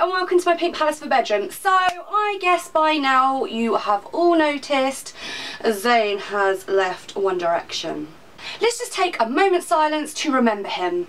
and welcome to my pink palace of a bedroom. So I guess by now you have all noticed Zayn has left One Direction. Let's just take a moment's silence to remember him.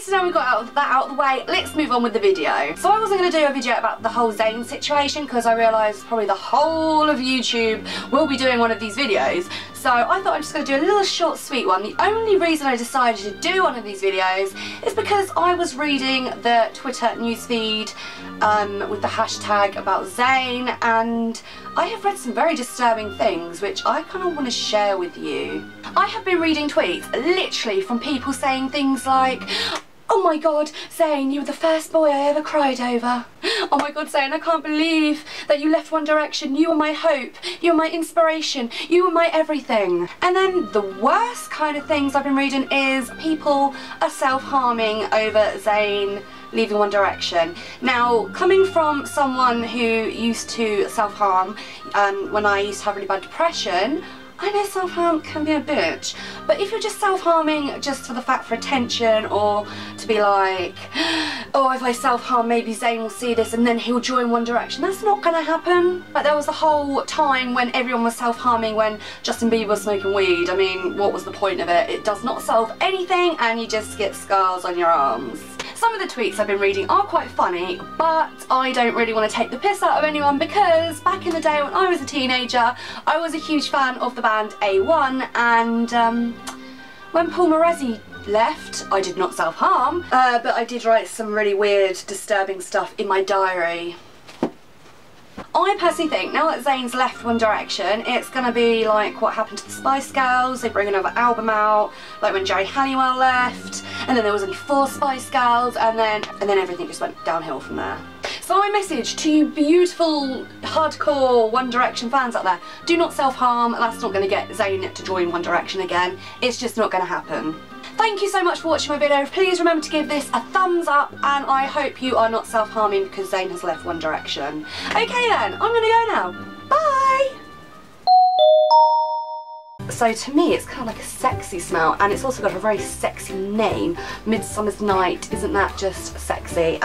So now we've got that out of the way, let's move on with the video. So I wasn't going to do a video about the whole Zayn situation because I realised probably the whole of YouTube will be doing one of these videos. So I thought I'm just going to do a little short sweet one. The only reason I decided to do one of these videos is because I was reading the Twitter newsfeed with the hashtag about Zayn, and I have read some very disturbing things which I kind of want to share with you. I have been reading tweets literally from people saying things like, "Oh my god, Zayn, you were the first boy I ever cried over. Oh my god, Zayn, I can't believe that you left One Direction. You were my hope. You were my inspiration. You were my everything." And then the worst kind of things I've been reading is people are self-harming over Zayn leaving One Direction. Now, coming from someone who used to self-harm when I used to have really bad depression, I know self-harm can be a bitch, but if you're just self-harming just for the fact for attention, or to be like, oh, if I self-harm maybe Zayn will see this and then he'll join One Direction, that's not gonna happen. Like, there was a whole time when everyone was self-harming when Justin Bieber was smoking weed. I mean, what was the point of it? It does not solve anything and you just get scars on your arms. Some of the tweets I've been reading are quite funny, but I don't really want to take the piss out of anyone because back in the day when I was a teenager, I was a huge fan of the band A1, and when Paul Morezzi left, I did not self-harm, but I did write some really weird, disturbing stuff in my diary. I personally think now that Zayn's left One Direction, it's going to be like what happened to the Spice Girls. They bring another album out, like when Jerry Halliwell left, and then there was only 4 Spice Girls, and then everything just went downhill from there. So my message to you beautiful, hardcore One Direction fans out there, do not self-harm. That's not going to get Zayn to join One Direction again. It's just not going to happen. Thank you so much for watching my video. Please remember to give this a thumbs up, and I hope you are not self-harming because Zayn has left One Direction. Okay then, I'm gonna go now. Bye! So to me it's kind of like a sexy smell, and it's also got a very sexy name. Midsummer's Night, isn't that just sexy?